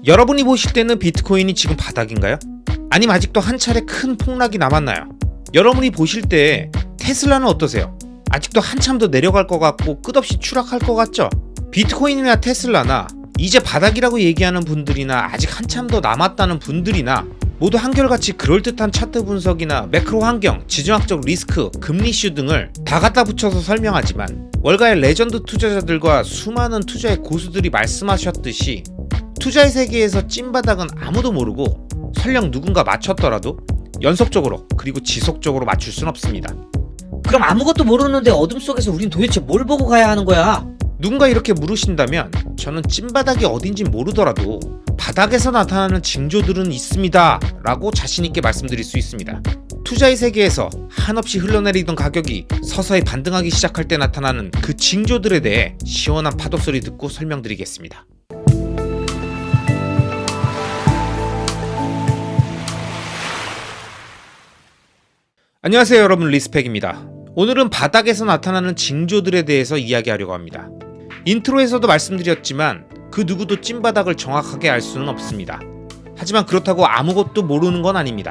여러분이 보실 때는 비트코인이 지금 바닥인가요? 아니면 아직도 한 차례 큰 폭락이 남았나요? 여러분이 보실 때 테슬라는 어떠세요? 아직도 한참 더 내려갈 것 같고 끝없이 추락할 것 같죠? 비트코인이나 테슬라나 이제 바닥이라고 얘기하는 분들이나 아직 한참 더 남았다는 분들이나 모두 한결같이 그럴듯한 차트 분석이나 매크로 환경, 지정학적 리스크, 금리 이슈 등을 다 갖다 붙여서 설명하지만 월가의 레전드 투자자들과 수많은 투자의 고수들이 말씀하셨듯이 투자의 세계에서 찐바닥은 아무도 모르고 설령 누군가 맞췄더라도 연속적으로 그리고 지속적으로 맞출 순 없습니다. 그럼 아무것도 모르는데 어둠 속에서 우린 도대체 뭘 보고 가야 하는 거야? 누군가 이렇게 물으신다면 저는 찐바닥이 어딘진 모르더라도 바닥에서 나타나는 징조들은 있습니다 라고 자신있게 말씀드릴 수 있습니다. 투자의 세계에서 한없이 흘러내리던 가격이 서서히 반등하기 시작할 때 나타나는 그 징조들에 대해 시원한 파도 소리 듣고 설명드리겠습니다. 안녕하세요 여러분, 리스펙입니다. 오늘은 바닥에서 나타나는 징조들에 대해서 이야기하려고 합니다. 인트로에서도 말씀드렸지만 그 누구도 찐바닥을 정확하게 알 수는 없습니다. 하지만 그렇다고 아무것도 모르는 건 아닙니다.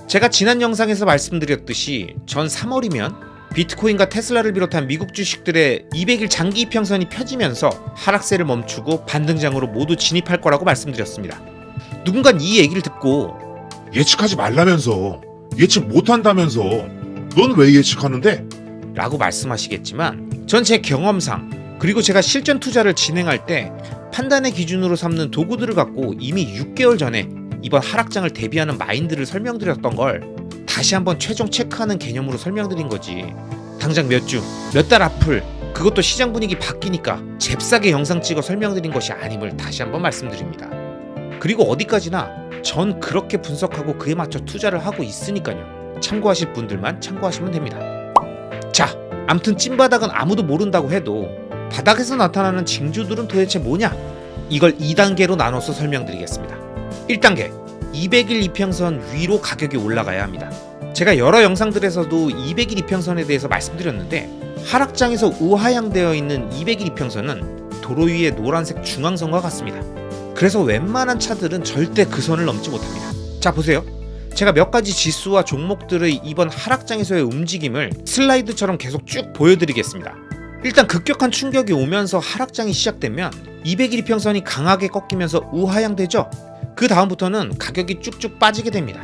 제가 지난 영상에서 말씀드렸듯이 전 3월이면 비트코인과 테슬라를 비롯한 미국 주식들의 200일 장기 이평선이 펴지면서 하락세를 멈추고 반등장으로 모두 진입할 거라고 말씀드렸습니다. 누군간 이 얘기를 듣고 예측하지 말라면서, 예측 못한다면서, 넌 왜 예측하는데? 라고 말씀하시겠지만 전 제 경험상 그리고 제가 실전 투자를 진행할 때 판단의 기준으로 삼는 도구들을 갖고 이미 6개월 전에 이번 하락장을 대비하는 마인드를 설명드렸던 걸 다시 한번 최종 체크하는 개념으로 설명드린 거지, 당장 몇 주, 몇 달 앞을, 그것도 시장 분위기 바뀌니까 잽싸게 영상 찍어 설명드린 것이 아님을 다시 한번 말씀드립니다. 그리고 어디까지나 전 그렇게 분석하고 그에 맞춰 투자를 하고 있으니까요. 참고하실 분들만 참고하시면 됩니다. 자, 암튼 찐바닥은 아무도 모른다고 해도 바닥에서 나타나는 징조들은 도대체 뭐냐? 이걸 2단계로 나눠서 설명드리겠습니다. 1단계, 200일 이평선 위로 가격이 올라가야 합니다. 제가 여러 영상들에서도 200일 이평선에 대해서 말씀드렸는데 하락장에서 우하향되어 있는 200일 이평선은 도로 위의 노란색 중앙선과 같습니다. 그래서 웬만한 차들은 절대 그 선을 넘지 못합니다. 자, 보세요. 제가 몇 가지 지수와 종목들의 이번 하락장에서의 움직임을 슬라이드처럼 계속 쭉 보여드리겠습니다. 일단 급격한 충격이 오면서 하락장이 시작되면 200일 이평선이 강하게 꺾이면서 우하향되죠. 그 다음부터는 가격이 쭉쭉 빠지게 됩니다.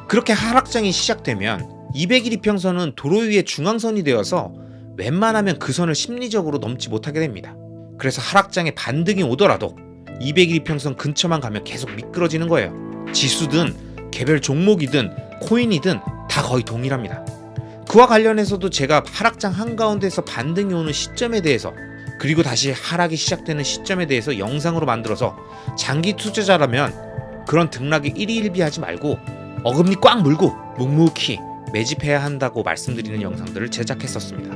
그렇게 하락장이 시작되면 200일 이평선은 도로 위의 중앙선이 되어서 웬만하면 그 선을 심리적으로 넘지 못하게 됩니다. 그래서 하락장에 반등이 오더라도 200일 이평선 근처만 가면 계속 미끄러지는 거예요. 지수든 개별 종목이든 코인이든 다 거의 동일합니다. 그와 관련해서도 제가 하락장 한가운데서 반등이 오는 시점에 대해서 그리고 다시 하락이 시작되는 시점에 대해서 영상으로 만들어서 장기 투자자라면 그런 등락에 일희일비하지 말고 어금니 꽉 물고 묵묵히 매집해야 한다고 말씀드리는 영상들을 제작했었습니다.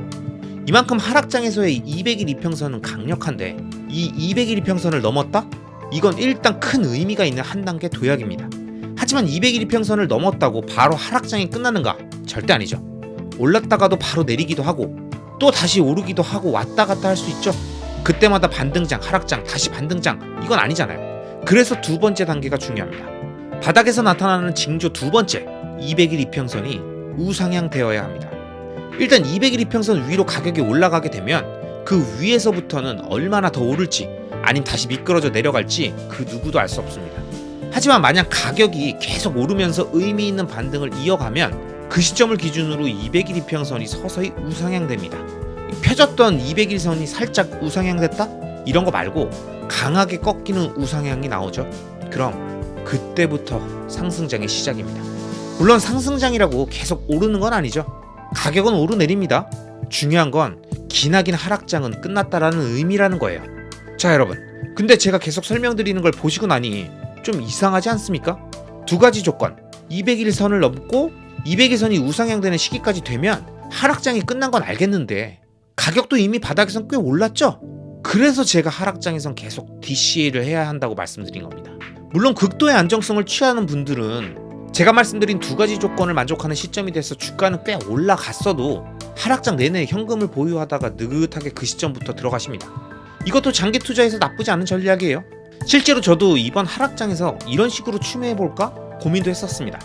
이만큼 하락장에서의 200일 이평선은 강력한데 이 200일 이평선을 넘었다? 이건 일단 큰 의미가 있는 한 단계 도약입니다. 하지만 200일 이평선을 넘었다고 바로 하락장이 끝나는가? 절대 아니죠. 올랐다가도 바로 내리기도 하고 또 다시 오르기도 하고 왔다 갔다 할 수 있죠. 그때마다 반등장, 하락장, 다시 반등장, 이건 아니잖아요. 그래서 두 번째 단계가 중요합니다. 바닥에서 나타나는 징조 두 번째, 200일 이평선이 우상향 되어야 합니다. 일단 200일 이평선 위로 가격이 올라가게 되면 그 위에서부터는 얼마나 더 오를지 아님 다시 미끄러져 내려갈지 그 누구도 알 수 없습니다. 하지만 만약 가격이 계속 오르면서 의미 있는 반등을 이어가면 그 시점을 기준으로 200일 이평선이 서서히 우상향됩니다. 펴졌던 200일 선이 살짝 우상향됐다? 이런 거 말고 강하게 꺾이는 우상향이 나오죠. 그럼 그때부터 상승장의 시작입니다. 물론 상승장이라고 계속 오르는 건 아니죠. 가격은 오르내립니다. 중요한 건 기나긴 하락장은 끝났다라는 의미라는 거예요. 자 여러분, 근데 제가 계속 설명드리는 걸 보시고 나니 좀 이상하지 않습니까? 두 가지 조건, 200일 선을 넘고 200일 선이 우상향되는 시기까지 되면 하락장이 끝난 건 알겠는데 가격도 이미 바닥에선 꽤 올랐죠? 그래서 제가 하락장에선 계속 DCA를 해야 한다고 말씀드린 겁니다. 물론 극도의 안정성을 취하는 분들은 제가 말씀드린 두 가지 조건을 만족하는 시점이 돼서 주가는 꽤 올라갔어도 하락장 내내 현금을 보유하다가 느긋하게 그 시점부터 들어가십니다. 이것도 장기 투자에서 나쁘지 않은 전략이에요. 실제로 저도 이번 하락장에서 이런 식으로 추매해볼까 고민도 했었습니다.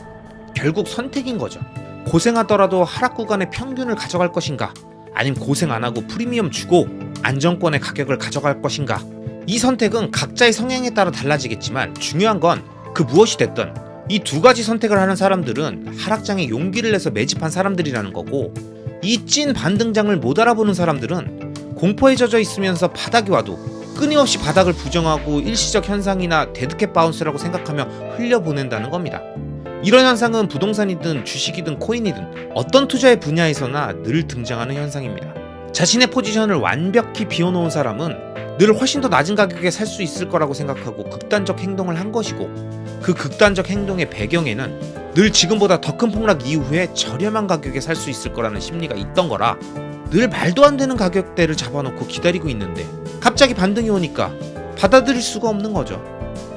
결국 선택인 거죠. 고생하더라도 하락 구간의 평균을 가져갈 것인가, 아니면 고생 안 하고 프리미엄 주고 안정권의 가격을 가져갈 것인가. 이 선택은 각자의 성향에 따라 달라지겠지만 중요한 건 그 무엇이 됐든 이 두 가지 선택을 하는 사람들은 하락장에 용기를 내서 매집한 사람들이라는 거고, 이 찐 반등장을 못 알아보는 사람들은 공포에 젖어 있으면서 바닥이 와도 끊임없이 바닥을 부정하고 일시적 현상이나 데드캣 바운스라고 생각하며 흘려보낸다는 겁니다. 이런 현상은 부동산이든 주식이든 코인이든 어떤 투자의 분야에서나 늘 등장하는 현상입니다. 자신의 포지션을 완벽히 비워놓은 사람은 늘 훨씬 더 낮은 가격에 살 수 있을 거라고 생각하고 극단적 행동을 한 것이고, 그 극단적 행동의 배경에는 늘 지금보다 더 큰 폭락 이후에 저렴한 가격에 살 수 있을 거라는 심리가 있던 거라 늘 말도 안 되는 가격대를 잡아놓고 기다리고 있는데 갑자기 반등이 오니까 받아들일 수가 없는 거죠.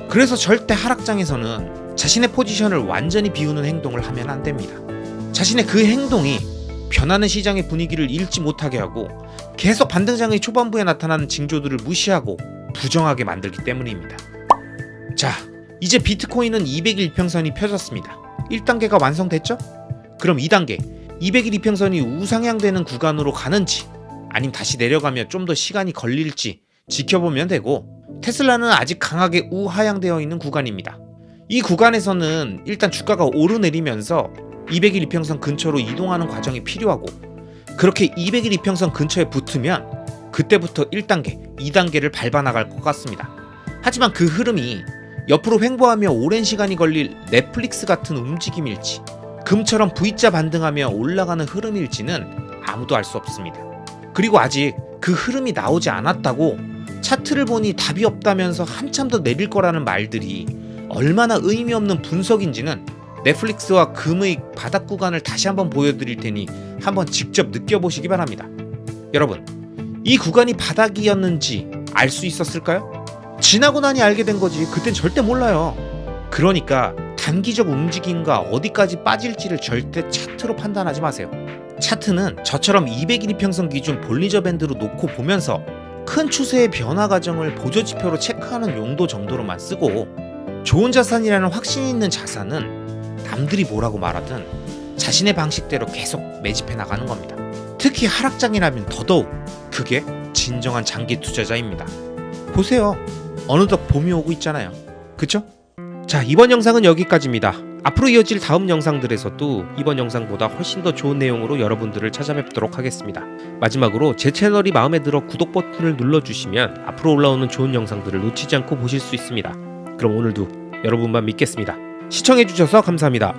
그래서 절대 하락장에서는 자신의 포지션을 완전히 비우는 행동을 하면 안 됩니다. 자신의 그 행동이 변하는 시장의 분위기를 읽지 못하게 하고 계속 반등장의 초반부에 나타나는 징조들을 무시하고 부정하게 만들기 때문입니다. 자, 이제 비트코인은 200일 이평선이 펴졌습니다. 1단계가 완성됐죠? 그럼 2단계 200일 이평선이 우상향되는 구간으로 가는지 아니면 다시 내려가며 좀 더 시간이 걸릴지 지켜보면 되고, 테슬라는 아직 강하게 우하향되어 있는 구간입니다. 이 구간에서는 일단 주가가 오르내리면서 200일 이평선 근처로 이동하는 과정이 필요하고, 그렇게 200일 이평선 근처에 붙으면 그때부터 1단계, 2단계를 밟아나갈 것 같습니다. 하지만 그 흐름이 옆으로 횡보하며 오랜 시간이 걸릴 넷플릭스 같은 움직임일지, 금처럼 V자 반등하며 올라가는 흐름일지는 아무도 알 수 없습니다. 그리고 아직 그 흐름이 나오지 않았다고 차트를 보니 답이 없다면서 한참 더 내릴 거라는 말들이 얼마나 의미 없는 분석인지는 넷플릭스와 금의 바닥 구간을 다시 한번 보여드릴 테니 한번 직접 느껴보시기 바랍니다. 여러분, 이 구간이 바닥이었는지 알 수 있었을까요? 지나고 나니 알게 된 거지 그땐 절대 몰라요. 그러니까 단기적 움직임과 어디까지 빠질지를 절대 차트로 판단하지 마세요. 차트는 저처럼 200일 이평선 기준 볼리저 밴드로 놓고 보면서 큰 추세의 변화 과정을 보조지표로 체크하는 용도 정도로만 쓰고, 좋은 자산이라는 확신이 있는 자산은 남들이 뭐라고 말하든 자신의 방식대로 계속 매집해 나가는 겁니다. 특히 하락장이라면 더더욱 그게 진정한 장기 투자자입니다. 보세요. 어느덧 봄이 오고 있잖아요. 그쵸? 자, 이번 영상은 여기까지입니다. 앞으로 이어질 다음 영상들에서도 이번 영상보다 훨씬 더 좋은 내용으로 여러분들을 찾아뵙도록 하겠습니다. 마지막으로 제 채널이 마음에 들어 구독 버튼을 눌러주시면 앞으로 올라오는 좋은 영상들을 놓치지 않고 보실 수 있습니다. 그럼 오늘도 여러분만 믿겠습니다. 시청해주셔서 감사합니다.